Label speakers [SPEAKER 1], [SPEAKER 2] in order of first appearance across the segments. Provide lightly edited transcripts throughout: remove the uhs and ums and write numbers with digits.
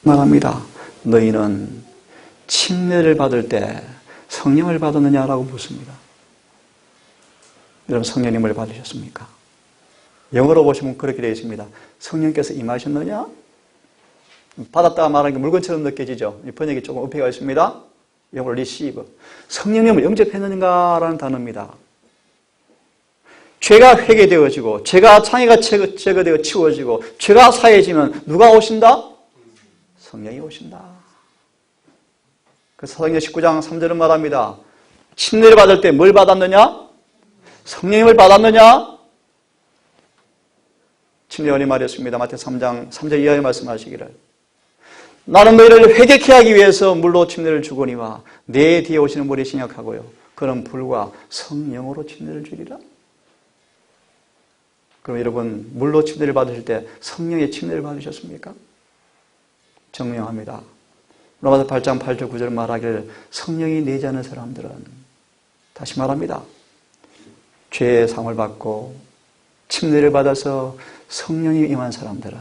[SPEAKER 1] 말합니다. 너희는 침례를 받을 때 성령을 받았느냐라고 묻습니다. 여러분 성령님을 받으셨습니까? 영어로 보시면 그렇게 되어 있습니다. 성령께서 임하셨느냐? 받았다가 말하는 게 물건처럼 느껴지죠. 이 번역이 조금 어폐가 있습니다. 영어로 receive. 성령님을 영접했는가라는 단어입니다. 죄가 회개되어지고 죄가 창의가 제거되어 치워지고 죄가 사해지면 누가 오신다? 성령이 오신다. 그 사도행전 19장 3절은 말합니다. 침례를 받을 때 뭘 받았느냐? 성령님을 받았느냐? 침례원이 말했습니다. 마태복음 3장 3절 이하에 말씀하시기를 나는 너희를 회개케 하기 위해서 물로 침례를 주거니와 내 뒤에 오시는 분이 신약하고요. 그는 불과 성령으로 침례를 주리라. 그럼 여러분 물로 침례를 받으실 때 성령의 침례를 받으셨습니까? 증명합니다. 로마서 8장 8절 9절 말하기를 성령이 내지 않은 사람들은 다시 말합니다. 죄의 상을 받고 침례를 받아서 성령이 임한 사람들은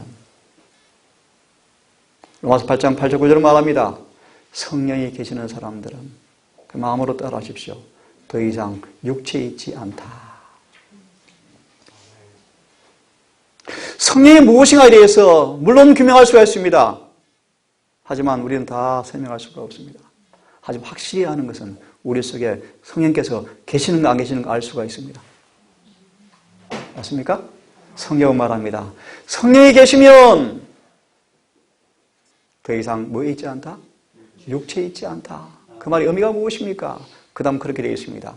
[SPEAKER 1] 로마서 8장 8절 9절은 말합니다. 성령이 계시는 사람들은 그 마음으로 따라하십시오. 더 이상 육체에 있지 않다. 성령이 무엇인가에 대해서 물론 규명할 수가 있습니다. 하지만 우리는 다 설명할 수가 없습니다. 하지만 확실히 아는 것은 우리 속에 성령께서 계시는가 안 계시는가 알 수가 있습니다. 맞습니까? 성경은 말합니다. 성령이 계시면 더 이상 뭐에 있지 않다? 육체에 있지 않다. 그 말의 의미가 무엇입니까? 그 다음 그렇게 되어 있습니다.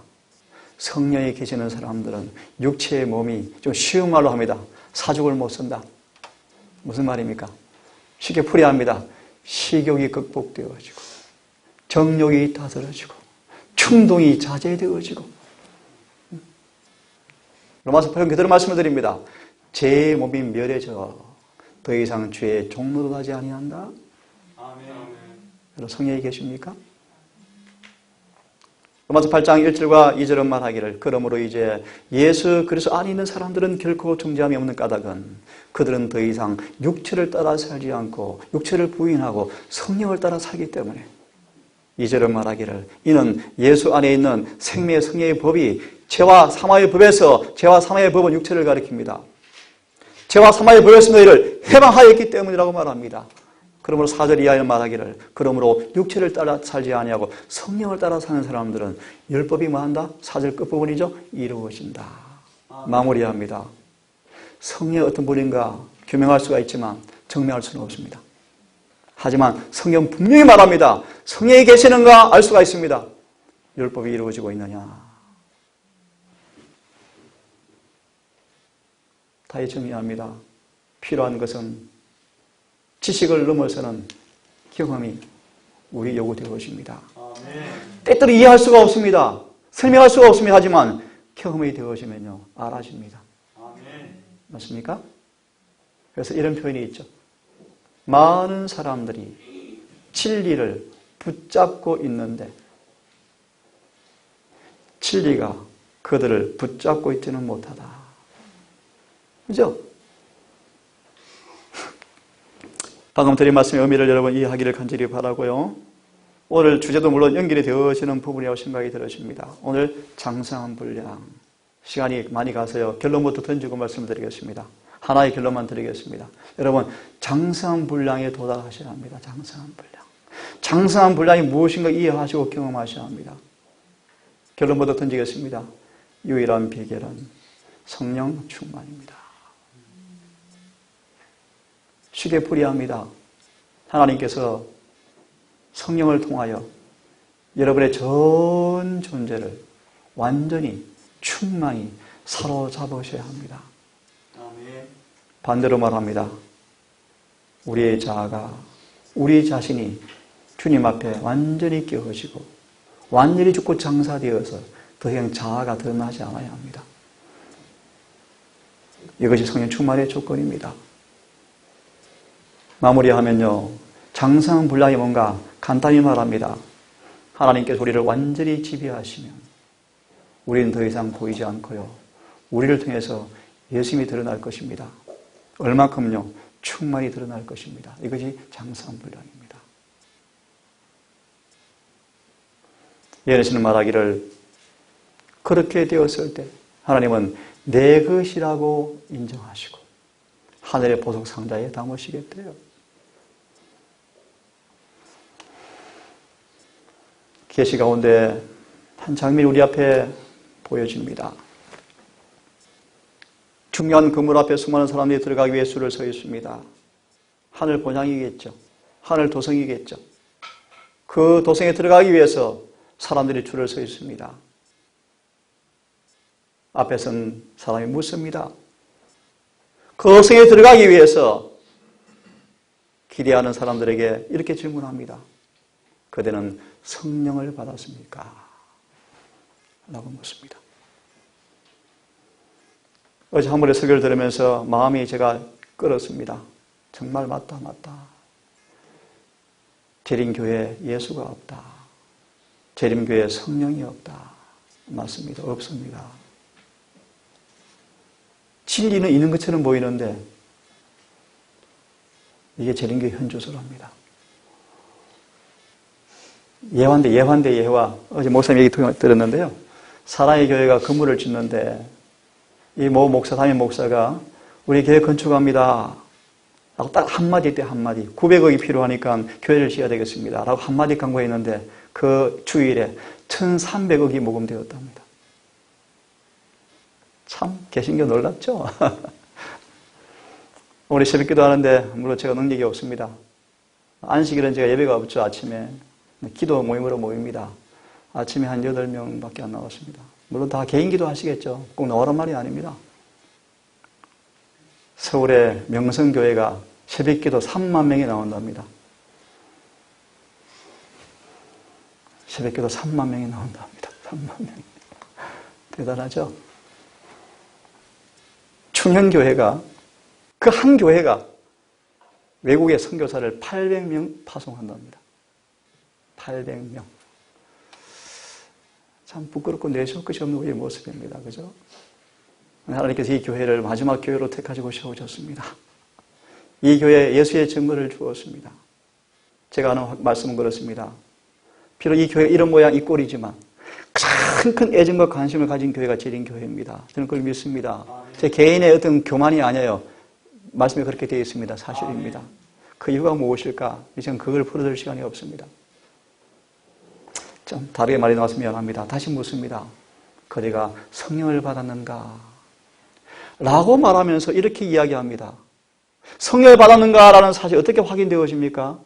[SPEAKER 1] 성령이 계시는 사람들은 육체의 몸이 좀 쉬운 말로 합니다. 사죽을 못 쓴다. 무슨 말입니까? 쉽게 풀이합니다. 식욕이 극복되어지고 정욕이 다스러지고 충동이 자제되어지고 로마서 8장 그대로 말씀을 드립니다. 제 몸이 멸해져 더 이상 죄의 종로도 하지 아니한다. 여러분 성령이 계십니까? 로마서 8장 1절과 2절은 말하기를 그러므로 이제 예수 그리스도 안에 있는 사람들은 결코 정죄함이 없는 까닭은 그들은 더 이상 육체를 따라 살지 않고 육체를 부인하고 성령을 따라 살기 때문에 2절은 말하기를 이는 예수 안에 있는 생명의 성령의 법이 죄와 사망의 법에서 죄와 사망의 법은 육체를 가리킵니다. 죄와 사망의 법에서 너희를 해방하였기 때문이라고 말합니다. 그러므로 4절 이하에 말하기를 그러므로 육체를 따라 살지 아니하고 성령을 따라 사는 사람들은 율법이 뭐한다? 4절 끝부분이죠. 이루어진다. 마무리합니다. 성령이 어떤 분인가 규명할 수가 있지만 증명할 수는 없습니다. 하지만 성경 분명히 말합니다. 성령이 계시는가 알 수가 있습니다. 율법이 이루어지고 있느냐. 다시 정리합니다. 필요한 것은 지식을 넘어서는 경험이 우리 요구되어 것입니다. 때때로 이해할 수가 없습니다. 설명할 수가 없습니다. 하지만 경험이 되어지면요 알아집니다. 맞습니까? 그래서 이런 표현이 있죠. 많은 사람들이 진리를 붙잡고 있는데 진리가 그들을 붙잡고 있지는 못하다. 그죠? 방금 드린 말씀의 의미를 여러분 이해하기를 간절히 바라고요. 오늘 주제도 물론 연결이 되어지는 부분이라고 생각이 들어집니다. 오늘 장성한 분량. 시간이 많이 가서요. 결론부터 던지고 말씀드리겠습니다. 하나의 결론만 드리겠습니다. 여러분 장성한 분량에 도달하셔야 합니다. 장성한 분량. 장성한 분량이 무엇인가 이해하시고 경험하셔야 합니다. 결론부터 던지겠습니다. 유일한 비결은 성령 충만입니다. 쉽게 풀이합니다. 하나님께서 성령을 통하여 여러분의 전 존재를 완전히 충만히 사로잡으셔야 합니다. 반대로 말합니다. 우리의 자아가 우리 자신이 주님 앞에 완전히 깨어지고 완전히 죽고 장사되어서 더 이상 자아가 드러나지 않아야 합니다. 이것이 성령 충만의 조건입니다. 마무리하면요. 장성분량이 뭔가 간단히 말합니다. 하나님께서 우리를 완전히 지배하시면 우리는 더 이상 보이지 않고요. 우리를 통해서 예수님이 드러날 것입니다. 얼마큼요? 충만히 드러날 것입니다. 이것이 장성불량입니다. 예언자는 말하기를 그렇게 되었을 때 하나님은 내 것이라고 인정하시고 하늘의 보석 상자에 담으시겠대요. 계시 가운데 한 장면이 우리 앞에 보여집니다. 중요한 건물 앞에 수많은 사람들이 들어가기 위해 줄을 서 있습니다. 하늘 본향이겠죠. 하늘 도성이겠죠. 그 도성에 들어가기 위해서 사람들이 줄을 서 있습니다. 앞에 선 사람이 묻습니다. 그 도성에 들어가기 위해서 기대하는 사람들에게 이렇게 질문합니다. 그대는 성령을 받았습니까? 라고 묻습니다. 어제 한 번에 설교를 들으면서 마음이 제가 끓었습니다. 정말 맞다. 재림교회에 예수가 없다. 재림교회에 성령이 없다. 맞습니다. 없습니다. 진리는 있는 것처럼 보이는데 이게 재림교회 현주소랍니다. 예환대 예화. 어제 목사님 얘기 들었는데요. 사랑의 교회가 건물을 짓는데 이 모 목사, 담임 목사가 우리 교회 건축합니다. 라고 딱 한마디 했대, 한마디. 900억이 필요하니까 교회를 지어야 되겠습니다. 라고 한마디 강구했는데 그 주일에 1300억이 모금되었답니다. 참 개신교 놀랍죠? 우리 새벽기도 하는데 물론 제가 능력이 없습니다. 안식일은 제가 예배가 없죠. 아침에 기도 모임으로 모입니다. 아침에 한 8명밖에 안 나왔습니다. 물론 다 개인 기도 하시겠죠. 꼭 나오란 말이 아닙니다. 서울의 명성교회가 새벽기도 3만 명이 나온답니다. 새벽기도 3만 명이 나온답니다. 3만 명. 대단하죠? 충현교회가 그 한 교회가 외국의 선교사를 800명 파송한답니다. 800명. 참 부끄럽고 내세울 것이 없는 우리의 모습입니다. 그죠? 하나님께서 이 교회를 마지막 교회로 택하시고 세우셨습니다. 이 교회에 예수의 증거를 주었습니다. 제가 하는 말씀은 그렇습니다. 비록 이 교회 이런 모양 이 꼴이지만 큰 애정과 관심을 가진 교회가 재림교회입니다. 저는 그걸 믿습니다. 제 개인의 어떤 교만이 아니에요. 말씀에 그렇게 되어 있습니다. 사실입니다. 그 이유가 무엇일까? 이제는 그걸 풀어줄 시간이 없습니다. 좀 다르게 말이 나와서 미안합니다. 다시 묻습니다. 그대가 성령을 받았는가? 라고 말하면서 이렇게 이야기합니다. 성령을 받았는가? 라는 사실이 어떻게 확인되어집니까?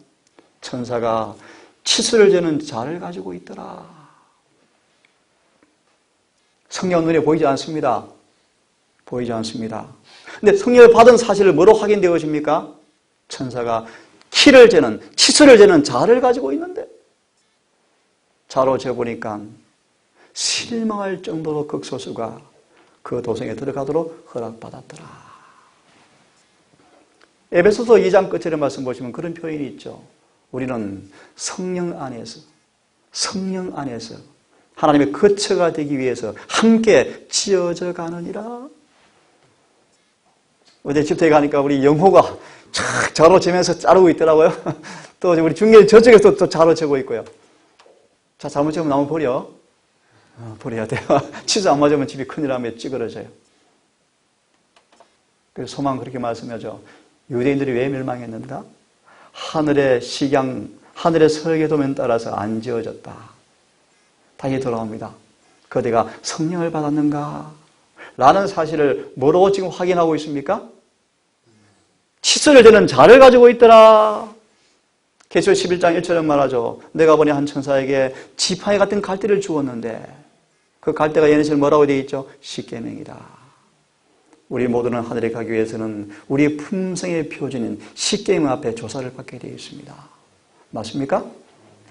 [SPEAKER 1] 천사가 치수를 재는 자를 가지고 있더라. 성령 눈에 보이지 않습니다. 보이지 않습니다. 근데 성령을 받은 사실을 뭐로 확인되어집니까? 천사가 키를 재는, 치수를 재는 자를 가지고 있는데 자로 재보니까 실망할 정도로 극소수가 그 도성에 들어가도록 허락받았더라. 에베소서 2장 끝절의 말씀 보시면 그런 표현이 있죠. 우리는 성령 안에서 하나님의 거처가 되기 위해서 함께 지어져 가느니라. 어제 집터에 가니까 우리 영호가 촥 자로 재면서 자르고 있더라고요. 또 우리 중계 저쪽에서 또 자로 재고 있고요. 자, 잘못 재면 나무 버려. 버려야 돼요. 치수 안 맞으면 집이 큰일 나면 찌그러져요. 그래서 소망 그렇게 말씀하죠. 유대인들이 왜 멸망했는가? 하늘의 식양, 하늘의 설계도면 따라서 안 지어졌다. 다시 돌아옵니다. 그대가 성령을 받았는가? 라는 사실을 뭐로 지금 확인하고 있습니까? 치수를 재는 자를 가지고 있더라. 계시록 11장 1절은 말하죠. 내가 보니 한 천사에게 지팡이 같은 갈대를 주었는데 그 갈대가 예언서는 뭐라고 되어 있죠? 십계명이다. 우리 모두는 하늘에 가기 위해서는 우리 품성의 표준인 십계명 앞에 조사를 받게 되어 있습니다. 맞습니까?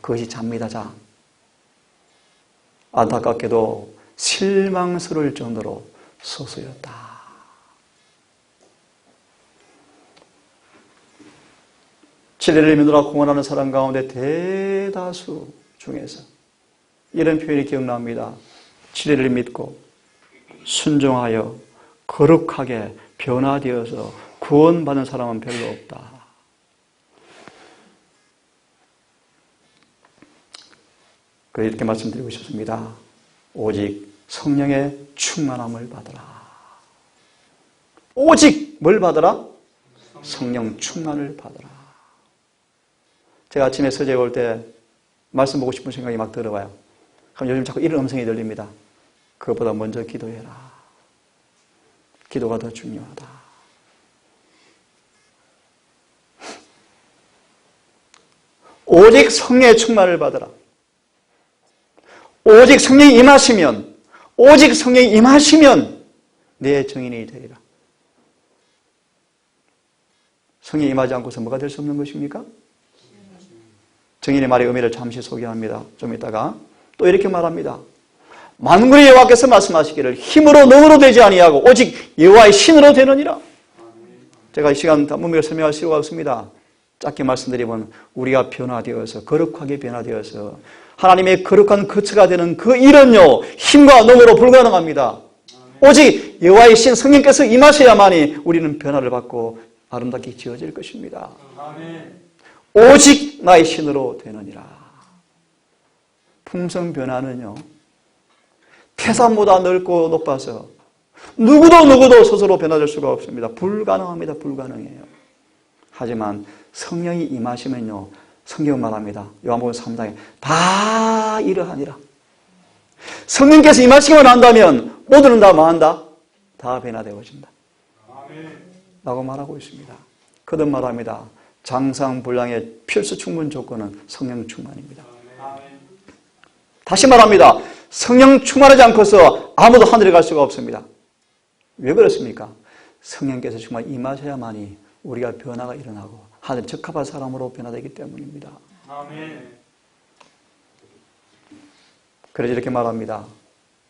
[SPEAKER 1] 그것이 자입니다. 자. 안타깝게도 실망스러울 정도로 소수였다. 진리를 믿으라 공언하는 사람 가운데 대다수 중에서 이런 표현이 기억납니다. 진리를 믿고 순종하여 거룩하게 변화되어서 구원받는 사람은 별로 없다. 그래서 이렇게 말씀드리고 싶습니다. 오직 성령의 충만함을 받으라. 오직 뭘 받으라? 성령 충만을 받으라. 제가 아침에 서재 올 때 말씀 보고 싶은 생각이 막 들어와요. 그럼 요즘 자꾸 이런 음성이 들립니다. 그것보다 먼저 기도해라. 기도가 더 중요하다. 오직 성령의 충만을 받으라. 오직 성령이 임하시면, 오직 성령이 임하시면 내 정인이 되리라. 성령이 임하지 않고서 뭐가 될 수 없는 것입니까? 정인의 말의 의미를 잠시 소개합니다. 좀 이따가 또 이렇게 말합니다. 만군의 여호와께서 말씀하시기를 힘으로 능으로 되지 아니하고 오직 여호와의 신으로 되느니라. 제가 이 시간 단문으로 설명할 필요가 없습니다. 짧게 말씀드리면 우리가 변화되어서 거룩하게 변화되어서 하나님의 거룩한 거처가 되는 그 일은요 힘과 능으로 불가능합니다. 오직 여호와의 신 성령께서 임하셔야만이 우리는 변화를 받고 아름답게 지어질 것입니다. 오직 나의 신으로 되느니라. 품성 변화는요 태산보다 넓고 높아서 누구도 스스로 변화될 수가 없습니다. 불가능합니다. 불가능해요. 하지만 성령이 임하시면요 성경은 말합니다. 요한복음 3장에 다 이러하니라. 성령께서 임하시기만 한다면 모두는 다 뭐한다? 다 변화되어진다. 라고 말하고 있습니다. 거듭 말합니다. 장상불량의 필수 충분 조건은 성령 충만입니다. 다시 말합니다. 성령 충만하지 않고서 아무도 하늘에 갈 수가 없습니다. 왜 그렇습니까? 성령께서 정말 임하셔야만이 우리가 변화가 일어나고 하늘에 적합한 사람으로 변화되기 때문입니다. 그래서 이렇게 말합니다.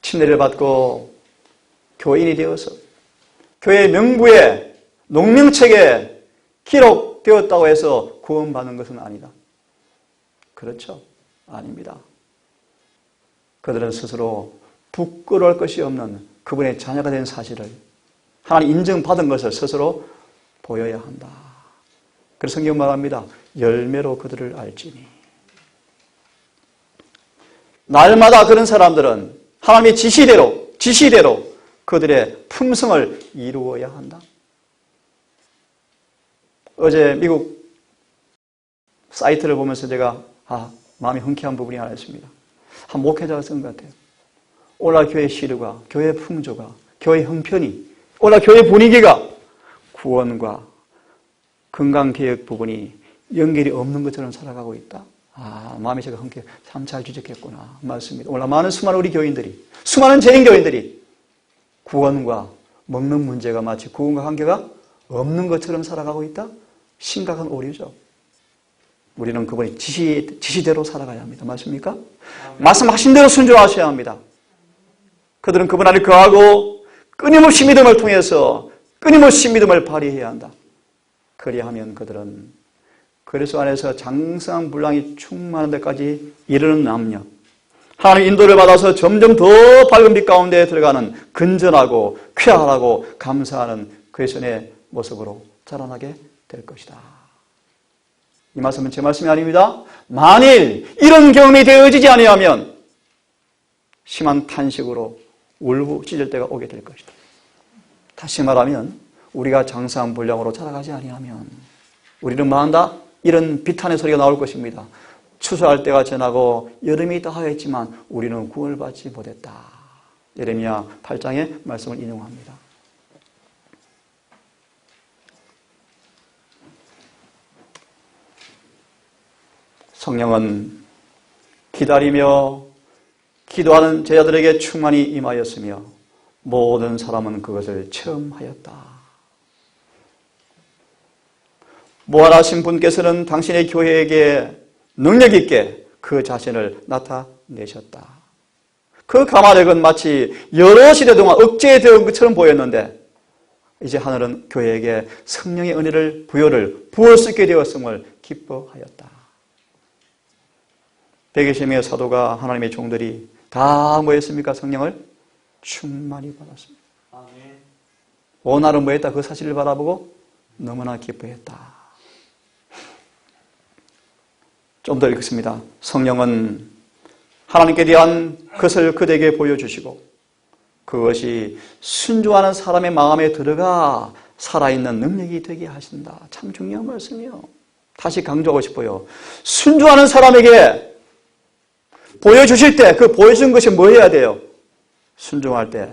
[SPEAKER 1] 침례를 받고 교인이 되어서 교회 명부에 농명책에 기록되었다고 해서 구원받는 것은 아니다. 그렇죠? 아닙니다. 그들은 스스로 부끄러울 것이 없는 그분의 자녀가 된 사실을 하나님 인정받은 것을 스스로 보여야 한다. 그래서 성경 말합니다. 열매로 그들을 알지니. 날마다 그런 사람들은 하나님의 지시대로 그들의 품성을 이루어야 한다. 어제 미국 사이트를 보면서 제가 마음이 흔쾌한 부분이 하나 있습니다. 한 목회자가 쓴 것 같아요. 오늘날 교회 시류가, 교회 풍조가, 교회 형편이, 오늘날 교회 분위기가 구원과 건강개혁 부분이 연결이 없는 것처럼 살아가고 있다. 마음이 제가 흔쾌 참 잘 지적했구나. 맞습니다. 오늘날 많은 수많은 우리 교인들이, 수많은 재림 교인들이 구원과 먹는 문제가 마치 구원과 관계가 없는 것처럼 살아가고 있다? 심각한 오류죠. 우리는 그분의 지시대로 살아가야 합니다. 맞습니까? 말씀하신 대로 순종하셔야 합니다. 그들은 그분 안에 거하고 끊임없이 믿음을 통해서 끊임없이 믿음을 발휘해야 한다. 그리하면 그들은 그리스도 안에서 장성불량이 충만한 데까지 이르는 남녀, 하나님 인도를 받아서 점점 더 밝은 빛 가운데 들어가는 건전하고 쾌활하고 감사하는 그리스도의 모습으로 자라나게 될 것이다. 이 말씀은 제 말씀이 아닙니다. 만일 이런 경험이 되어지지 아니하면 심한 탄식으로 울고 찢을 때가 오게 될 것이다. 다시 말하면 우리가 장사한 분량으로 자라가지 아니하면 우리는 뭐한다? 이런 비탄의 소리가 나올 것입니다. 추수할 때가 지나고 여름이 있다 하였지만 우리는 구원을 받지 못했다. 예레미야 8장의 말씀을 인용합니다. 성령은 기다리며 기도하는 제자들에게 충만히 임하였으며 모든 사람은 그것을 체험하였다. 부활하신 분께서는 당신의 교회에게 능력 있게 그 자신을 나타내셨다. 그 가마력은 마치 여러 시대 동안 억제되어 온 것처럼 보였는데 이제 하늘은 교회에게 성령의 은혜를 부을 수 있게 되었음을 기뻐하였다. 120명의 사도가 하나님의 종들이 다 뭐했습니까? 성령을 충만히 받았습니다. 원하는 뭐했다? 그 사실을 바라보고 너무나 기뻐했다. 좀 더 읽겠습니다. 성령은 하나님께 대한 것을 그대에게 보여주시고 그것이 순종하는 사람의 마음에 들어가 살아있는 능력이 되게 하신다. 참 중요한 말씀이요. 다시 강조하고 싶어요. 순종하는 사람에게 보여주실 때 그 보여준 것이 뭐 해야 돼요? 순종할 때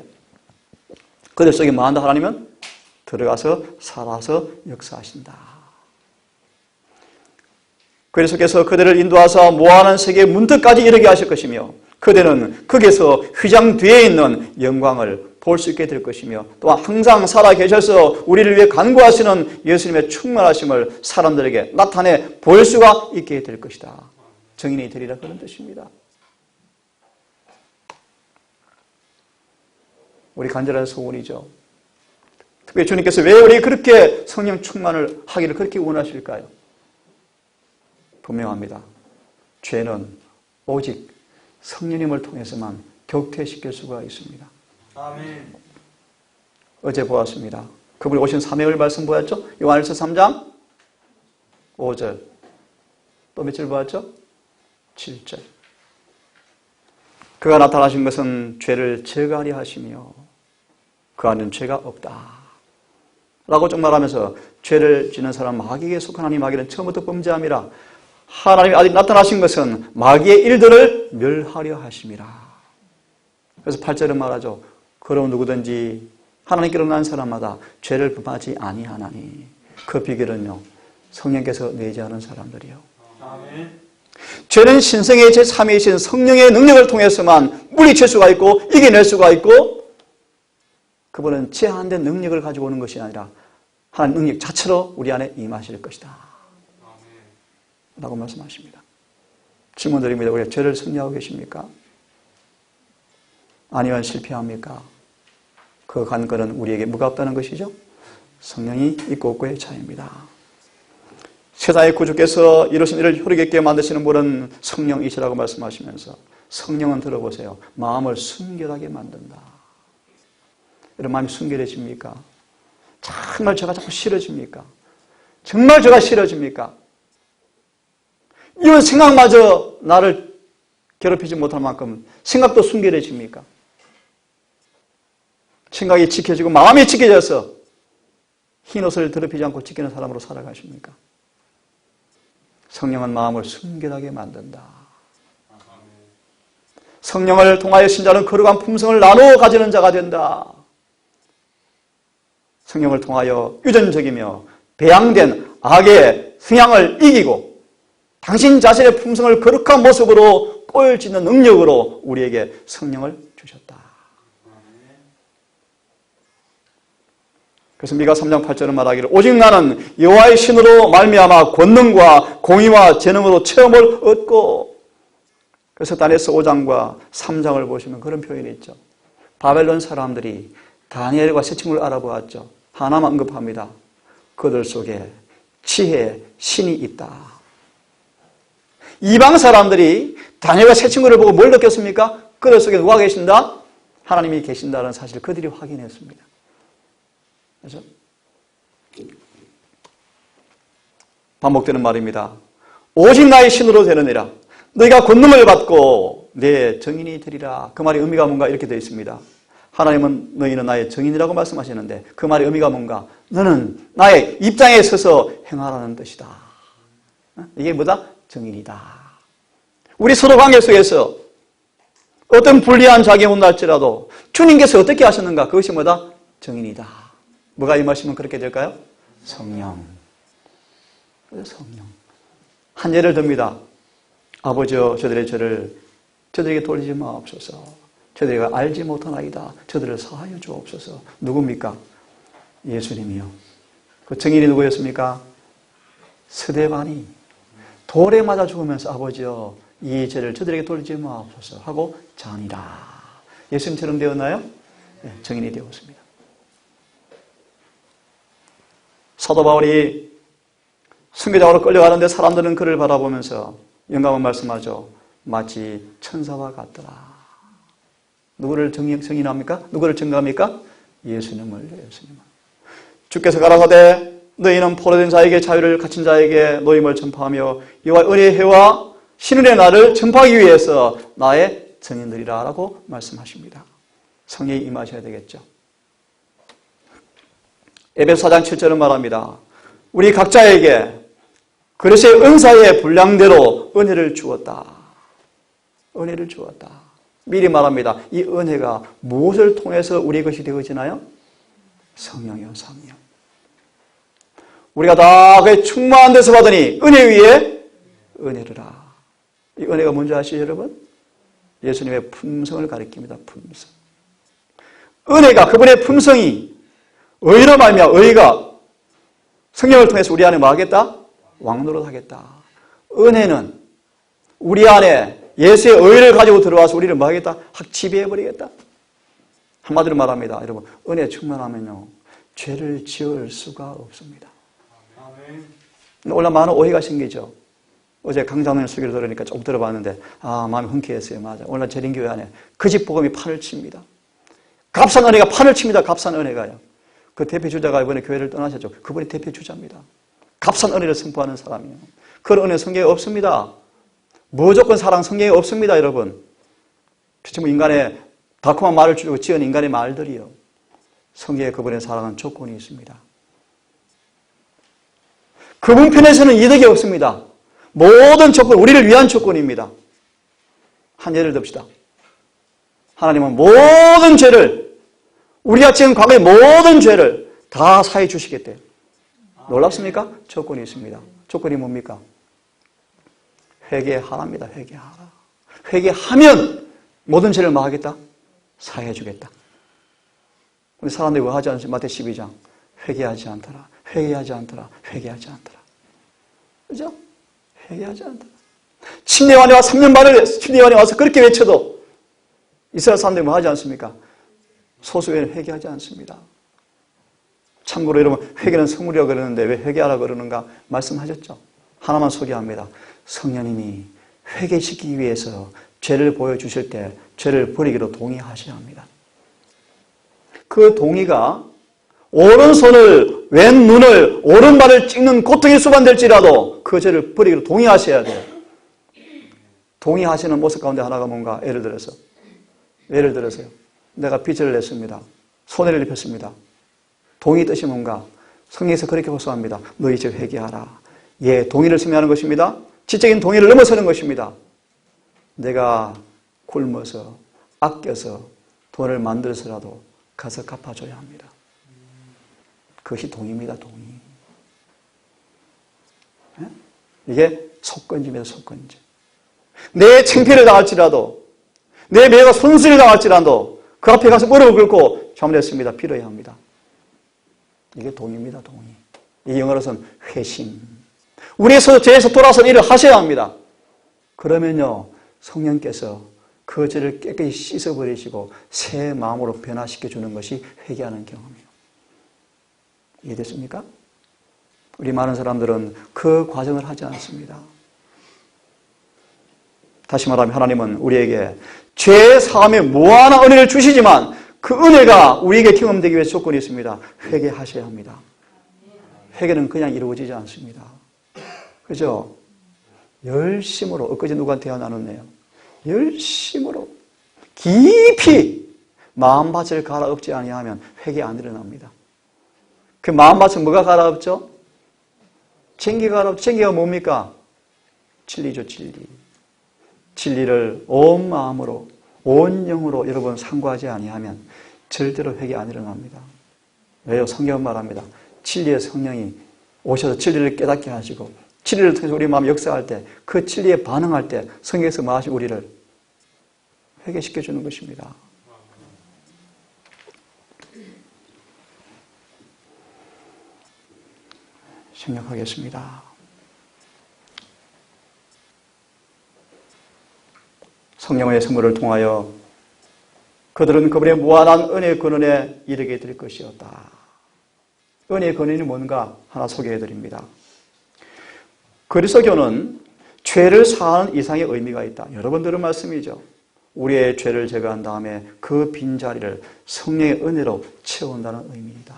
[SPEAKER 1] 그들 속에 뭐 한다? 하나님은 들어가서 살아서 역사하신다. 그리스도께서 그들을 인도하사 모하는 세계의 문턱까지 이르게 하실 것이며 그들은 거기에서 휘장되어 있는 영광을 볼 수 있게 될 것이며 또한 항상 살아 계셔서 우리를 위해 간구하시는 예수님의 충만하심을 사람들에게 나타내 볼 수가 있게 될 것이다. 증인이 되리라 그런 뜻입니다. 우리 간절한 소원이죠. 특별히 주님께서 왜 우리 그렇게 성령 충만을 하기를 그렇게 원하실까요? 분명합니다. 죄는 오직 성령님을 통해서만 격퇴시킬 수가 있습니다.
[SPEAKER 2] 아멘.
[SPEAKER 1] 어제 보았습니다. 그분이 오신 사명을 말씀 보았죠? 요한일서 3장 5절. 또 며칠 보았죠? 7절. 그가 나타나신 것은 죄를 제거하려 하시며 그 안에는 죄가 없다. 라고 쭉 말하면서 죄를 지는 사람 마귀에게 속한 하나님 마귀는 처음부터 범죄함이라 하나님이 아직 나타나신 것은 마귀의 일들을 멸하려 하심이라. 그래서 8절은 말하죠. 그럼 누구든지 하나님께로 난 사람마다 죄를 범하지 아니하나니 그 비결은요 성령께서 내지 않은 사람들이요.
[SPEAKER 2] 아멘.
[SPEAKER 1] 죄는 신성의 제3위이신 성령의 능력을 통해서만 물리칠 수가 있고 이겨낼 수가 있고 그분은 제한된 능력을 가지고 오는 것이 아니라 하나님 능력 자체로 우리 안에 임하실 것이다. 라고 말씀하십니다. 질문 드립니다. 우리가 죄를 승리하고 계십니까? 아니면 실패합니까? 그 관건은 우리에게 무겁다는 것이죠. 성령이 있고 없고의 차이입니다. 세상의 구주께서 이루신 일을 효력 있게 만드시는 분은 성령이시라고 말씀하시면서 성령은 들어보세요. 마음을 순결하게 만든다. 여러분 마음이 순결해집니까? 정말 제가 자꾸 싫어집니까? 정말 제가 싫어집니까? 이런 생각마저 나를 괴롭히지 못할 만큼 생각도 순결해집니까? 생각이 지켜지고 마음이 지켜져서 흰옷을 더럽히지 않고 지키는 사람으로 살아가십니까? 성령은 마음을 순결하게 만든다. 성령을 통하여 신자는 거룩한 품성을 나누어 가지는 자가 된다. 성령을 통하여 유전적이며 배양된 악의 성향을 이기고 당신 자신의 품성을 거룩한 모습으로 꼴짓는 능력으로 우리에게 성령을 주셨다. 그래서 미가 3장 8절은 말하기를 오직 나는 여호와의 신으로 말미암아 권능과 공의와 재능으로 체험을 얻고 그래서 다니엘서 5장과 3장을 보시면 그런 표현이 있죠. 바벨론 사람들이 다니엘과 새 친구를 알아보았죠. 하나만 언급합니다. 그들 속에 지혜, 신이 있다. 이방 사람들이 다니엘과 새 친구를 보고 뭘 느꼈습니까? 그들 속에 누가 계신다? 하나님이 계신다는 사실을 그들이 확인했습니다. 그래서 반복되는 말입니다. 오직 나의 신으로 되느니라. 너희가 권능을 받고 내 증인이 되리라. 그 말의 의미가 뭔가 이렇게 되어 있습니다. 하나님은 너희는 나의 증인이라고 말씀하시는데 그 말의 의미가 뭔가? 너는 나의 입장에 서서 행하라는 뜻이다. 이게 뭐다? 증인이다. 우리 서로 관계 속에서 어떤 불리한 작용이 온날지라도 주님께서 어떻게 하셨는가? 그것이 뭐다? 증인이다. 뭐가 임하시면 그렇게 될까요? 성령. 성령. 한 예를 듭니다. 아버지여 저들의 죄를 저들에게 돌리지 마옵소서. 저들이가 알지 못하나이다. 저들을 사하여 주옵소서. 누굽니까? 예수님이요. 그 증인이 누구였습니까? 스데반이 돌에 맞아 죽으면서 아버지여 이 죄를 저들에게 돌리지 마옵소서 하고 잔이라. 예수님처럼 되었나요? 네, 증인이 되었습니다. 사도 바울이 순교자로 끌려가는데 사람들은 그를 바라보면서 영감은 말씀하죠. 마치 천사와 같더라. 누구를 증인합니까? 누구를 증거합니까? 예수님을. 주께서 가라사대 너희는 포로된 자에게 자유를 갇힌 자에게 노임을 전파하며 여호와 은혜의 해와 신은의 날을 전파하기 위해서 나의 증인들이라 라고 말씀하십니다. 성령이 임하셔야 되겠죠. 에베소 4장 7절은 말합니다. 우리 각자에게 그리스도의 은사의 분량대로 은혜를 주었다. 은혜를 주었다. 미리 말합니다. 이 은혜가 무엇을 통해서 우리 것이 되어지나요? 성령이요, 성령. 우리가 다 그의 충만한 데서 받으니 은혜 위에 은혜르라. 이 은혜가 뭔지 아시죠, 여러분? 예수님의 품성을 가리킵니다. 품성. 은혜가, 그분의 품성이 의로 말미암아 의가 성령을 통해서 우리 안에 뭐 하겠다? 왕노릇 하겠다. 은혜는 우리 안에 예수의 의를 가지고 들어와서 우리를 뭐 하겠다? 지배해버리겠다. 한마디로 말합니다. 여러분, 은혜 충만하면요, 죄를 지을 수가 없습니다. 오늘 많은 오해가 생기죠. 어제 강장로님 수기를 들으니까 조금 들어봤는데, 마음이 흔쾌했어요. 맞아. 오늘 재림교회 안에 그 집 복음이 판을 칩니다. 값싼 은혜가 판을 칩니다. 값싼 은혜가요. 그 대표 주자가 이번에 교회를 떠나셨죠. 그분이 대표 주자입니다. 값싼 은혜를 선포하는 사람이에요. 그런 은혜 성경에 없습니다. 무조건 사랑 성경에 없습니다, 여러분. 지금 인간의 달콤한 말을 주고 지은 인간의 말들이요. 성경에 그분의 사랑은 조건이 있습니다. 그분 편에서는 이득이 없습니다. 모든 조건, 우리를 위한 조건입니다. 한 예를 듭시다. 하나님은 모든 죄를, 우리가 지은 과거의 모든 죄를 다 사해 주시겠대요. 놀랍습니까? 조건이 있습니다. 조건이 뭡니까? 회개하랍니다. 회개하라. 회개하면 모든 죄를 뭐 하겠다? 사해 주겠다. 근데 사람들이 뭐 하지 않습니까? 마태 12장. 회개하지 않더라. 회개하지 않더라. 회개하지 않더라. 그죠? 회개하지 않더라. 침례요한이 와 3년 만에 침례요한이 와서 그렇게 외쳐도 이스라엘 사람들이 뭐 하지 않습니까? 소수에는 회개하지 않습니다. 참고로 여러분, 회개는 성물이라고 그러는데 왜 회개하라고 그러는가 말씀하셨죠? 하나만 소개합니다. 성령님이 회개시키기 위해서 죄를 보여주실 때 죄를 버리기로 동의하셔야 합니다. 그 동의가 오른손을, 왼눈을, 오른발을 찍는 고통이 수반될지라도 그 죄를 버리기로 동의하셔야 돼요. 동의하시는 모습 가운데 하나가 뭔가 예를 들어서요. 내가 빚을 냈습니다. 손해를 입혔습니다. 동의 뜻이 뭔가? 성경에서 그렇게 호소합니다. 너 이제 회개하라. 예, 동의를 의미하는 것입니다. 지적인 동의를 넘어서는 것입니다. 내가 굶어서, 아껴서 돈을 만들어서라도 가서 갚아줘야 합니다. 그것이 동의입니다. 동의. 이게 속건지입니다. 속건지. 내 창피를 당할지라도, 내 매가 손실을 당할지라도 그 앞에 가서 무릎을 꿇고 잘못했습니다. 빌어야 합니다. 이게 동의입니다. 동의. 이 영어로서는 회심. 우리의 죄에서 돌아선 일을 하셔야 합니다. 그러면요, 성령께서 그 죄를 깨끗이 씻어버리시고 새 마음으로 변화시켜 주는 것이 회개하는 경험이에요. 이해됐습니까? 우리 많은 사람들은 그 과정을 하지 않습니다. 다시 말하면 하나님은 우리에게 죄 사함의 무한한 은혜를 주시지만 그 은혜가 우리에게 경험되기 위해 조건이 있습니다. 회개하셔야 합니다. 회개는 그냥 이루어지지 않습니다. 그죠? 열심으로, 엊그제 누구한테 대화 나눴네요. 열심으로 깊이 마음밭을 갈아엎지 아니하면 회개 안 일어납니다. 그 마음밭은 뭐가 갈아엎죠? 쟁기가 갈아엎죠. 쟁기가 뭡니까? 진리죠, 진리. 진리를 온 마음으로, 온 영으로 여러분 상고하지 아니하면 절대로 회개 안 일어납니다. 왜요? 성경은 말합니다. 진리의 성령이 오셔서 진리를 깨닫게 하시고 진리를 통해서 우리 마음에 역사할 때, 그 진리에 반응할 때 성경에서 말하신 우리를 회개시켜 주는 것입니다. 생각하겠습니다. 성령의 선물을 통하여 그들은 그분의 무한한 은혜의 근원에 이르게 될 것이었다. 은혜의 근원이 뭔가 하나 소개해 드립니다. 그리스도교는 죄를 사하는 이상의 의미가 있다. 여러분 들은 말씀이죠. 우리의 죄를 제거한 다음에 그 빈자리를 성령의 은혜로 채운다는 의미이다.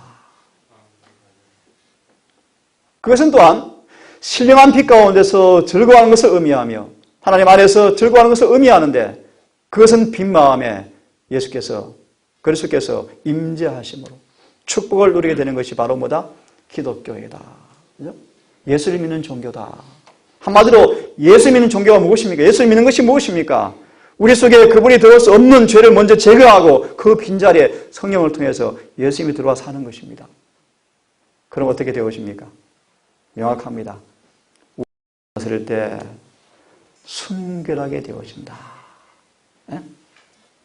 [SPEAKER 1] 그것은 또한 신령한 빛 가운데서 즐거워하는 것을 의미하며 하나님 안에서 즐거워하는 것을 의미하는데 그것은 빈 마음에 예수께서 그리스도께서 임재하심으로 축복을 누리게 되는 것이 바로 뭐다? 기독교이다. 그죠? 예수를 믿는 종교다. 한마디로 예수 믿는 종교가 무엇입니까? 예수 믿는 것이 무엇입니까? 우리 속에 그분이 들어올 수 없는 죄를 먼저 제거하고 그 빈자리에 성령을 통해서 예수님이 들어와 사는 것입니다. 그럼 어떻게 되어십니까? 명확합니다. 우리가 때 순결하게 되어진다. 예?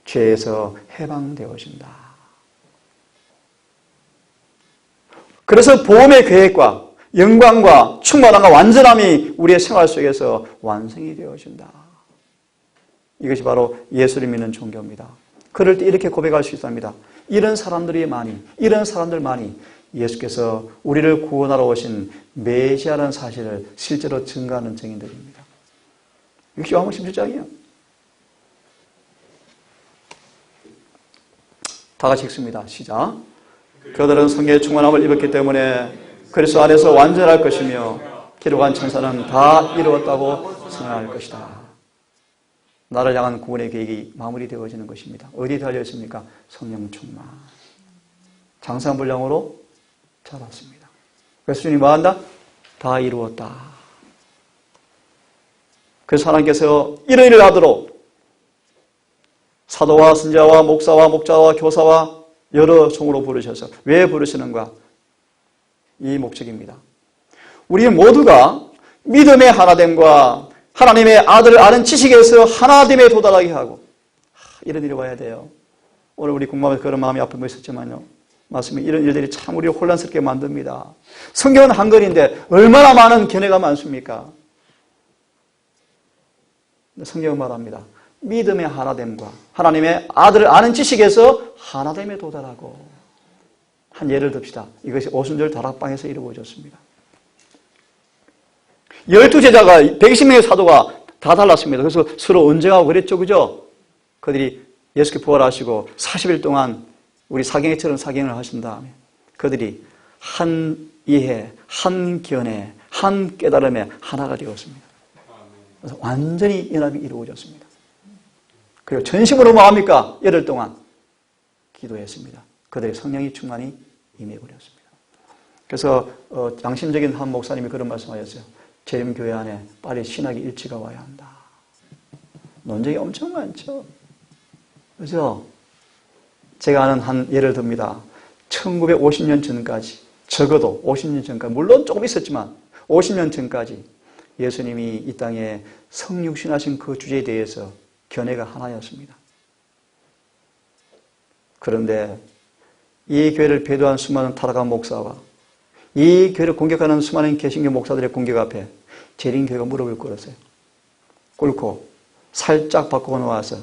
[SPEAKER 1] 죄에서 해방되어진다. 그래서 보험의 계획과 영광과 충만함과 완전함이 우리의 생활 속에서 완성이 되어진다. 이것이 바로 예수를 믿는 종교입니다. 그럴 때 이렇게 고백할 수 있습니다. 이런 사람들 많이 예수께서 우리를 구원하러 오신 메시아라는 사실을 실제로 증거하는 증인들입니다. 이것이 요한복음 17장이에요. 다 같이 읽습니다. 시작. 그들은 성령의 충만함을 입었기 때문에 그리스도 안에서 완전할 것이며 기록한 천사는 다 이루었다고 선언할 것이다. 나를 향한 구원의 계획이 마무리되어지는 것입니다. 어디에 달려 있습니까? 성령 충만. 장사분량으로 자랐습니다. 그래서 주님이 뭐한다? 다 이루었다. 그래서 하나님께서 이런 일을 하도록 사도와 선지자와 목사와 목자와 교사와 여러 종으로 부르셔서 왜 부르시는가? 이 목적입니다. 우리 모두가 믿음의 하나됨과 하나님의 아들을 아는 지식에서 하나됨에 도달하게 하고 이런 일이 와야 돼요. 오늘 우리 공부하면서 그런 마음이 아픈 거 있었지만요. 맞습니다. 이런 일들이 참 우리를 혼란스럽게 만듭니다. 성경은 한 권인데 얼마나 많은 견해가 많습니까? 성경은 말합니다. 믿음의 하나됨과 하나님의 아들을 아는 지식에서 하나됨에 도달하고 한 예를 듭시다. 이것이 오순절 다락방에서 이루어졌습니다. 12제자가 120명의 사도가 다 달랐습니다. 그래서 서로 언쟁하고 그랬죠. 그죠? 그들이 예수께 부활하시고 40일 동안 우리 사경회처럼 사경을 하신 다음에 그들이 한 이해, 한 견해, 한 깨달음에 하나가 되었습니다. 그래서 완전히 연합이 이루어졌습니다. 그리고 전심으로 뭐합니까? 열흘 동안 기도했습니다. 그들의 성령이 충만히 임해버렸습니다. 그래서 양심적인 한 목사님이 그런 말씀하셨어요. 재림교회 안에 빨리 신학의 일치가 와야 한다. 논쟁이 엄청 많죠. 그죠? 제가 아는 한 예를 듭니다. 1950년 전까지, 적어도 50년 전까지, 물론 조금 있었지만 50년 전까지 예수님이 이 땅에 성육신하신 그 주제에 대해서 견해가 하나였습니다. 그런데 이 교회를 배도한 수많은 타락한 목사와 이 교회를 공격하는 수많은 개신교 목사들의 공격 앞에 재림교회가 무릎을 꿇었어요. 꿇고 살짝 바꾸고 나와서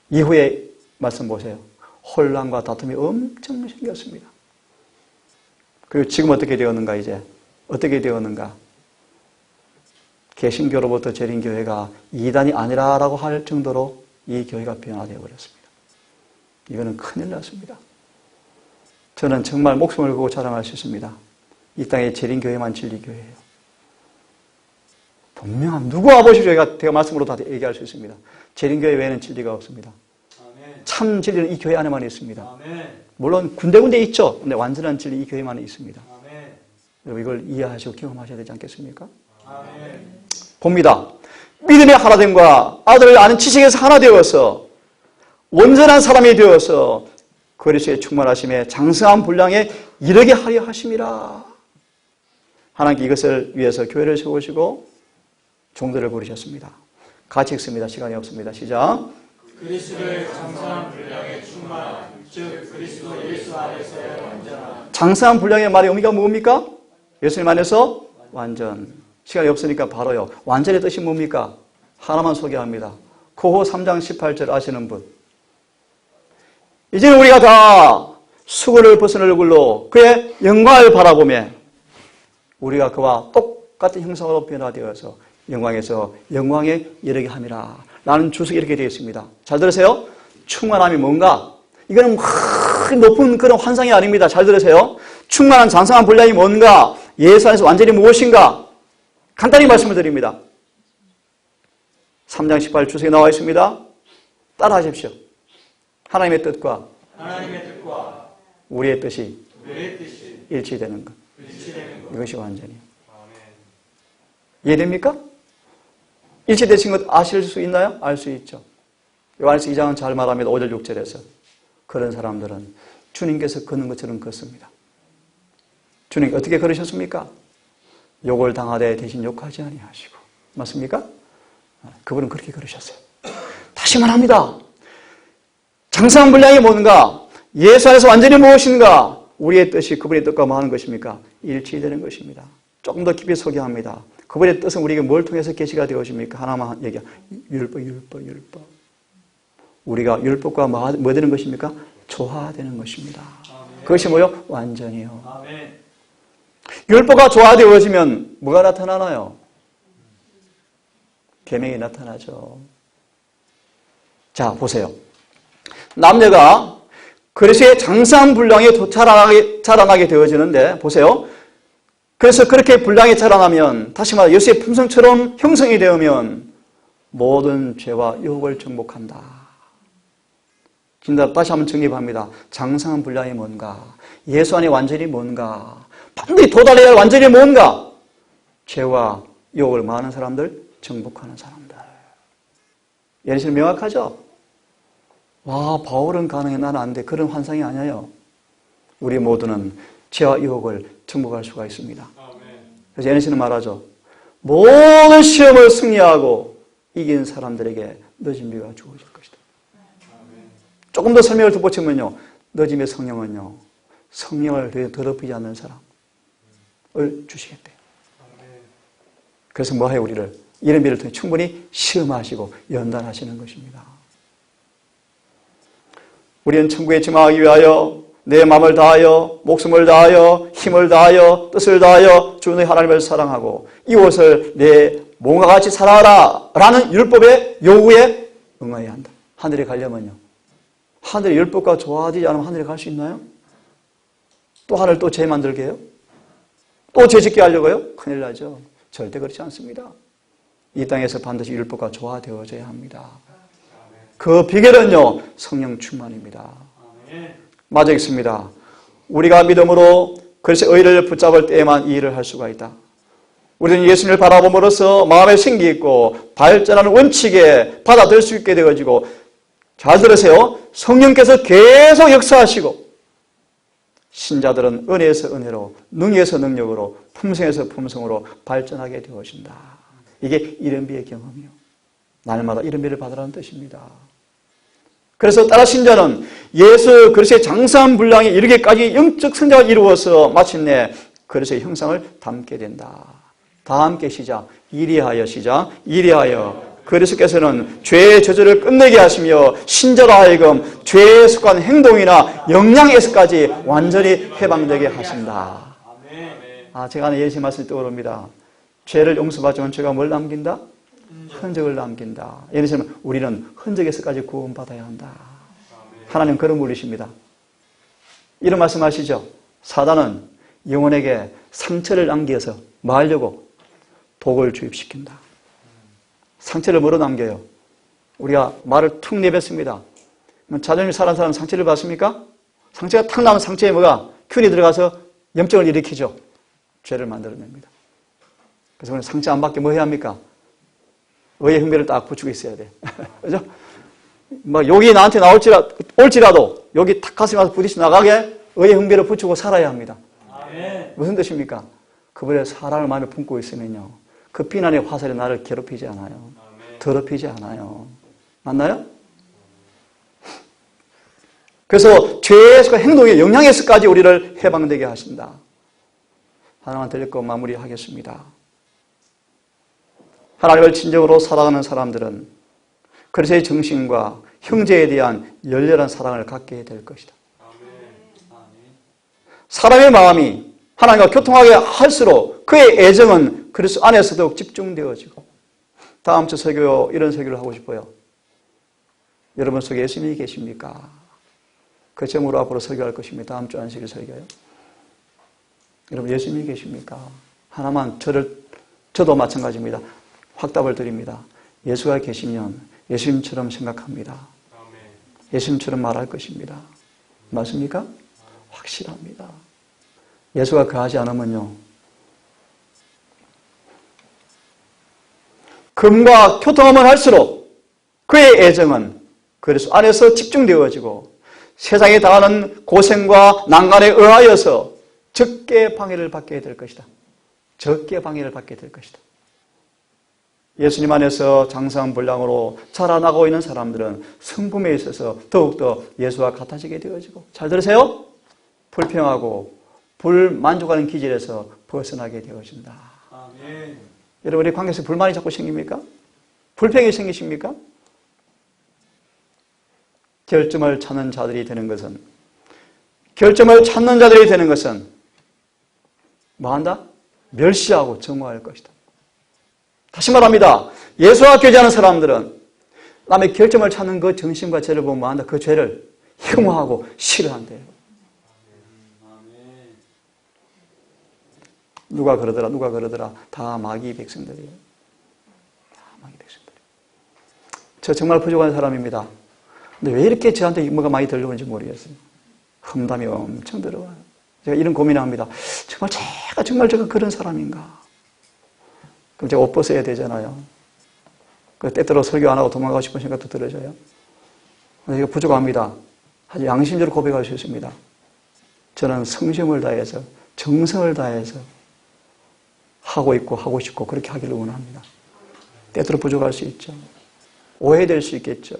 [SPEAKER 1] 이후에 말씀 보세요. 혼란과 다툼이 엄청 생겼습니다. 그리고 지금 어떻게 되었는가 이제? 어떻게 되었는가? 개신교로부터 재림교회가 이단이 아니라라고 할 정도로 이 교회가 변화되어 버렸습니다. 이거는 큰일 났습니다. 저는 정말 목숨을 걸고 자랑할 수 있습니다. 이 땅에 재림교회만 진리교회예요. 분명한 누구 아버지 제가 말씀으로 다 얘기할 수 있습니다. 재림교회 외에는 진리가 없습니다. 참 진리는 이 교회 안에만 있습니다. 물론 군데군데 있죠. 근데 완전한 진리 이 교회만 있습니다. 여러분 이걸 이해하시고 경험하셔야 되지 않겠습니까? 봅니다. 믿음의 하나됨과 아들을 아는 지식에서 하나 되어서 온전한 사람이 되어서 그리스도의 충만하심에 장성한 분량에 이르게 하려 하심이라. 하나님께 이것을 위해서 교회를 세우시고 종들을 부르셨습니다. 같이 읽습니다. 시간이 없습니다. 시작.
[SPEAKER 2] 그리스도의 장성한 분량의 충만, 즉 그리스도 예수 안에서의 완전함.
[SPEAKER 1] 장성한 분량의 말의 의미가 뭡니까? 예수님 안에서 완전. 시간이 없으니까 바로요. 완전의 뜻이 뭡니까? 하나만 소개합니다. 고호 3장 18절 아시는 분. 이제는 우리가 다 수고를 벗은 얼굴로 그의 영광을 바라보며 우리가 그와 똑같은 형상으로 변화되어서 영광에서 영광에 이르게 함이라. 라는 주석이 이렇게 되어 있습니다. 잘 들으세요. 충만함이 뭔가? 이거는 큰 높은 그런 환상이 아닙니다. 잘 들으세요. 충만한 장성한 분량이 뭔가, 예수 안에서 완전히 무엇인가, 간단히 말씀을 드립니다. 3장 18 주석에 나와 있습니다. 따라하십시오. 하나님의 뜻과 우리의 뜻이 일치되는 것. 이것이 완전히. 이해됩니까? 일치되신 것 아실 수 있나요? 알 수 있죠. 요한에서 2장은 잘 말합니다. 5절 6절에서. 그런 사람들은 주님께서 걷는 것처럼 걷습니다. 주님 어떻게 걸으셨습니까? 욕을 당하되 대신 욕하지 아니하시고. 맞습니까? 그분은 그렇게 걸으셨어요. 다시 말합니다. 장성한 분량이 뭔가, 예수 안에서 완전히 무엇인가, 우리의 뜻이 그분의 뜻과 뭐 하는 것입니까? 일치되는 것입니다. 조금 더 깊이 소개합니다. 그분의 뜻은 우리에게 뭘 통해서 계시가 되어집니까? 하나만 얘기합니다. 율법. 우리가 율법과 뭐 되는 것입니까? 조화되는 것입니다. 그것이 뭐요? 완전히요. 율법과 조화되어지면 뭐가 나타나나요? 계명이 나타나죠. 자, 보세요. 남녀가 그리스도의 장성한 분량에 자라나게 되어지는데, 보세요. 그래서 그렇게 분량이 자라나면, 다시 말해 예수의 품성처럼 형성이 되면 모든 죄와 유혹을 정복한다. 다시 한번 정립합니다. 장성한 분량이 뭔가, 예수 안에 완전히 뭔가, 반드시 도달해야 할 완전히 뭔가, 죄와 유혹을 많은 사람들, 정복하는 사람들. 예수는 명확하죠? 와, 바울은 가능해, 나는 안 돼. 그런 환상이 아니에요. 우리 모두는 죄와 유혹을 정복할 수가 있습니다. 그래서 예수는 말하죠. 모든 시험을 승리하고 이긴 사람들에게 늦은 비가 주어질 것이다. 조금 더 설명을 덧붙이면요. 늦음의 성령은요, 성령을 더럽히지 않는 사람을 주시겠대요. 그래서 뭐해요? 우리를 이런 비를 통해 충분히 시험하시고 연단하시는 것입니다. 우리는 천국에 지망하기 위하여 내 마음을 다하여 목숨을 다하여 힘을 다하여 뜻을 다하여 주 너희 하나님을 사랑하고 이웃을 내 몸과 같이 사랑하라 라는 율법의 요구에 응해야 한다. 하늘에 가려면요. 하늘의 율법과 조화되지 않으면 하늘에 갈 수 있나요? 또 하늘 또 죄 만들게 해요? 또 죄 짓게 하려고요? 큰일 나죠. 절대 그렇지 않습니다. 이 땅에서 반드시 율법과 조화되어져야 합니다. 그 비결은요, 성령 충만입니다. 맞아 있습니다. 우리가 믿음으로 그리스도의 의를 붙잡을 때에만 이 일을 할 수가 있다. 우리는 예수님을 바라봄으로써 마음에 생기 있고 발전하는 원칙에 받아들일 수 있게 되어지고, 잘 들으세요. 성령께서 계속 역사하시고 신자들은 은혜에서 은혜로, 능력에서 능력으로, 품성에서 품성으로 발전하게 되어진다. 이게 이른비의 경험이요. 날마다 이른비를 받으라는 뜻입니다. 그래서 따라 신자는 예수 그리스도의 장성한 분량에 이르기까지 영적 성장을 이루어서 마침내 그리스도의 형상을 담게 된다. 다 함께 시작. 이리하여 시작. 이리하여 그리스도께서는 죄의 저주를 끝내게 하시며 신자로 하여금 죄에 속한 행동이나 영향에서까지 완전히 해방되게 하신다. 제가 하는 예수의 말씀이 떠오릅니다. 죄를 용서받지만 죄가 뭘 남긴다? 흔적을 남긴다. 예를 들면 우리는 흔적에서까지 구원받아야 한다. 하나님 그런 분이십니다. 이런 말씀하시죠. 사단은 영혼에게 상처를 남겨서 뭐 하려고? 독을 주입시킨다. 상처를 뭐로 남겨요? 우리가 말을 툭 내뱉습니다. 자존심 상한 사람 상처를 받습니까? 상처가 탁 나면 상처에 뭐가? 균이 들어가서 염증을 일으키죠. 죄를 만들어냅니다. 그래서 우리는 상처 안 받게 뭐 해야 합니까? 의의 흉배를 딱 붙이고 있어야 돼. 그죠? 막 욕이 나한테 올지라도 여기 탁 가슴에 와서 부딪혀 나가게 의의 흉배를 붙이고 살아야 합니다. 무슨 뜻입니까? 그분의 사랑을 마음에 품고 있으면요, 그 비난의 화살이 나를 괴롭히지 않아요. 더럽히지 않아요. 맞나요? 그래서 죄의 행동의 영향에서까지 우리를 해방되게 하신다. 하나만 들리고 마무리하겠습니다. 하나님을 진정으로 사랑하는 사람들은 그리스도의 정신과 형제에 대한 열렬한 사랑을 갖게 될 것이다. 사람의 마음이 하나님과 교통하게 할수록 그의 애정은 그리스도 안에서 더욱 집중되어지고, 다음 주 설교 이런 설교를 하고 싶어요. 여러분 속에 예수님이 계십니까? 그 제목으로 앞으로 설교할 것입니다. 다음 주 안식일 설교요. 여러분 예수님이 계십니까? 하나만 저도 마찬가지입니다. 확답을 드립니다. 예수가 계시면 예수님처럼 생각합니다. 예수님처럼 말할 것입니다. 맞습니까? 확실합니다. 예수가 그하지 않으면요. 금과 교통하면 할수록 그의 애정은 그리스도 안에서 집중되어지고 세상에 당하는 고생과 난간에 의하여서 적게 방해를 받게 될 것이다. 적게 방해를 받게 될 것이다. 예수님 안에서 장성불량으로 자라나고 있는 사람들은 성품에 있어서 더욱더 예수와 같아지게 되어지고, 잘 들으세요? 불평하고 불만족하는 기질에서 벗어나게 되어진다.
[SPEAKER 2] 아멘.
[SPEAKER 1] 여러분의 관계에서 불만이 자꾸 생깁니까? 불평이 생기십니까? 결점을 찾는 자들이 되는 것은 뭐한다? 멸시하고 정오할 것이다. 다시 말합니다. 예수와 교제하는 사람들은 남의 결점을 찾는 그 정신과 죄를 보면 뭐한다? 그 죄를 혐오하고 싫어한대요. 누가 그러더라. 다 마귀 백성들이에요. 다 마귀 백성들이에요. 저 정말 부족한 사람입니다. 근데 왜 이렇게 저한테 뭐가 많이 들려오는지 모르겠어요. 험담이 엄청 들어와요. 제가 이런 고민을 합니다. 제가 그런 사람인가? 그럼 제가 옷 벗어야 되잖아요. 때때로 설교 안 하고 도망가고 싶은 생각도 들어져요. 제가 부족합니다. 아주 양심적으로 고백할 수 있습니다. 저는 성심을 다해서, 정성을 다해서 하고 있고 하고 싶고 그렇게 하기를 원합니다. 때때로 부족할 수 있죠. 오해될 수 있겠죠.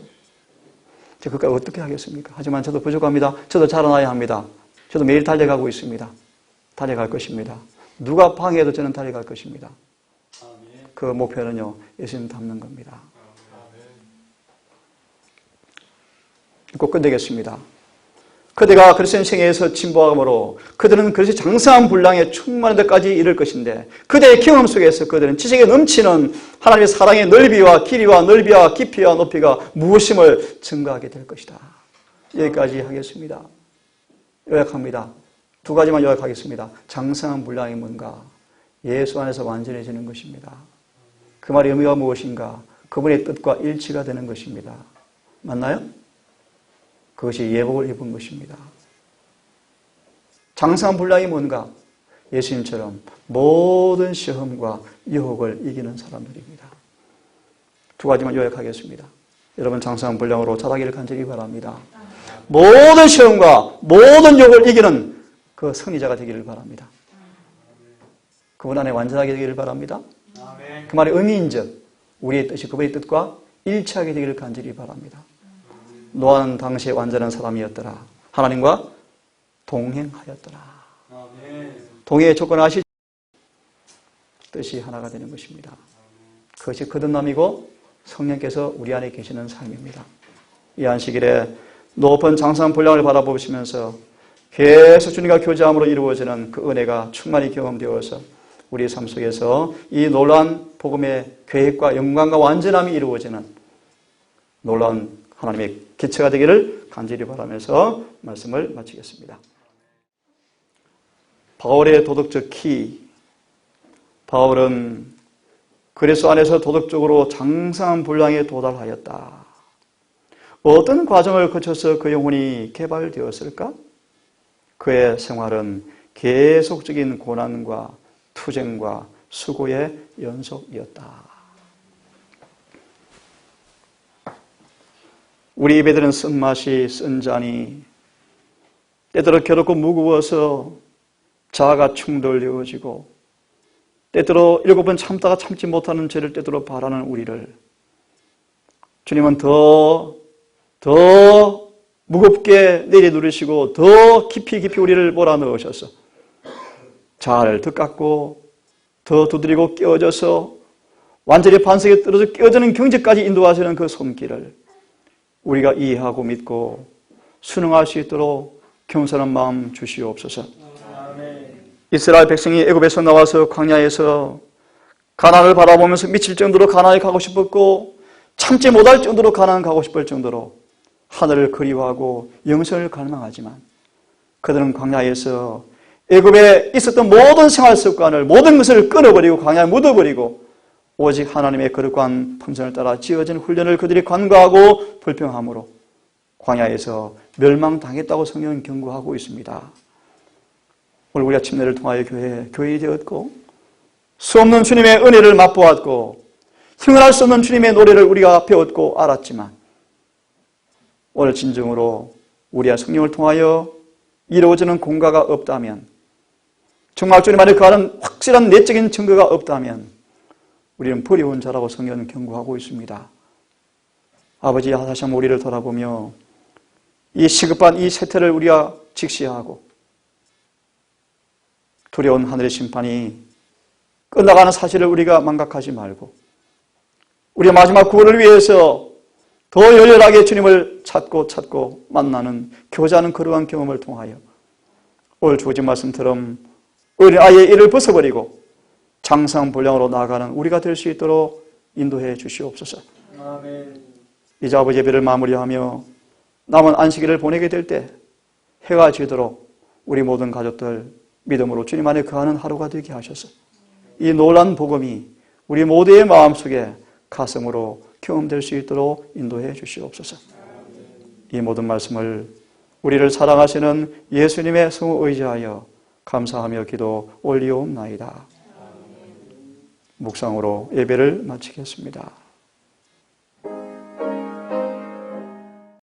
[SPEAKER 1] 제가 그까지 어떻게 하겠습니까? 하지만 저도 부족합니다. 저도 자라나야 합니다. 저도 매일 달려가고 있습니다. 달려갈 것입니다. 누가 방해해도 저는 달려갈 것입니다. 그 목표는요, 예수님 닮는 겁니다. 꼭 끝내겠습니다. 그대가 그리스도인 생애에서 진보함으로 그들은 그리스도의 장성한 분량에 충만한 데까지 이를 것인데, 그대의 경험 속에서 그들은 지식에 넘치는 하나님의 사랑의 넓이와 길이와 넓이와 깊이와 높이가 무엇임을 증거하게 될 것이다. 여기까지 하겠습니다. 요약합니다. 두 가지만 요약하겠습니다. 장성한 분량이 뭔가? 예수 안에서 완전해지는 것입니다. 그 말의 의미가 무엇인가? 그분의 뜻과 일치가 되는 것입니다. 맞나요? 그것이 예복을 입은 것입니다. 장성한 분량이 뭔가? 예수님처럼 모든 시험과 유혹을 이기는 사람들입니다. 두 가지만 요약하겠습니다. 여러분 장성한 분량으로 자라기를 간절히 바랍니다. 모든 시험과 모든 유혹을 이기는 그 승리자가 되기를 바랍니다. 그분 안에 완전하게 되기를 바랍니다. 그 말의 의미인즉 우리의 뜻이 그분의 뜻과 일치하게 되기를 간절히 바랍니다. 노아는 당시에 완전한 사람이었더라. 하나님과 동행하였더라. 동행의 조건 아시죠? 뜻이 하나가 되는 것입니다. 그것이 거듭남이고 성령께서 우리 안에 계시는 삶입니다. 이 안식일에 높은 장성한 분량을 바라보시면서 계속 주님과 교제함으로 이루어지는 그 은혜가 충만히 경험되어서 우리의 삶 속에서 이 놀라운 복음의 계획과 영광과 완전함이 이루어지는 놀라운 하나님의 기체가 되기를 간절히 바라면서 말씀을 마치겠습니다. 바울의 도덕적 키. 바울은 그리스도 안에서 도덕적으로 장성한 분량에 도달하였다. 어떤 과정을 거쳐서 그 영혼이 개발되었을까? 그의 생활은 계속적인 고난과 투쟁과 수고의 연속이었다. 우리 입에 드는 쓴맛이 쓴 잔이 때때로 괴롭고 무거워서 자아가 충돌되어지고 때때로 7번 참다가 참지 못하는 죄를 때때로 바라는 우리를 주님은 더 무겁게 내려누르시고 더 깊이 우리를 몰아넣으셔서 자아를 더 깎고 더 두드리고 깨어져서 완전히 반석에 떨어져 깨어지는 경지까지 인도하시는 그 손길을 우리가 이해하고 믿고 순응할 수 있도록 겸손한 마음 주시옵소서. 이스라엘 백성이 애굽에서 나와서 광야에서 가나안을 바라보면서 미칠 정도로 가나안에 가고 싶었고 참지 못할 정도로 가나안 가고 싶을 정도로 하늘을 그리워하고 영생을 갈망하지만 그들은 광야에서 애굽에 있었던 모든 생활 습관을 모든 것을 끊어버리고 광야에 묻어버리고 오직 하나님의 거룩한 품성을 따라 지어진 훈련을 그들이 간과하고 불평함으로 광야에서 멸망당했다고 성경은 경고하고 있습니다. 오늘 우리가 침례를 통하여 교인이 되었고 수없는 주님의 은혜를 맛보았고 형언할 수 없는 주님의 노래를 우리가 배웠고 알았지만 오늘 진정으로 우리의 성령을 통하여 이루어지는 공가가 없다면 정말 주님 안에 거하는 확실한 내적인 증거가 없다면 우리는 버리운 자라고 성경은 경고하고 있습니다. 아버지, 다시 한번 우리를 돌아보며 이 시급한 이 세태를 우리가 직시하고 두려운 하늘의 심판이 끝나가는 사실을 우리가 망각하지 말고 우리의 마지막 구원을 위해서 더 열렬하게 주님을 찾고 만나는 교제하는 그러한 경험을 통하여 오늘 주어진 말씀처럼 어린아이의 일을 벗어버리고 장성불량으로 나아가는 우리가 될 수 있도록 인도해 주시옵소서.
[SPEAKER 2] 아멘.
[SPEAKER 1] 이제 아버지 예배를 마무리하며 남은 안식일을 보내게 될 때 해가 지도록 우리 모든 가족들 믿음으로 주님 안에 거하는 하루가 되게 하셔서 이 놀라운 복음이 우리 모두의 마음속에 가슴으로 경험될 수 있도록 인도해 주시옵소서. 이 모든 말씀을 우리를 사랑하시는 예수님의 성을 의지하여 감사하며 기도 올리옵나이다. 묵상으로 예배를 마치겠습니다.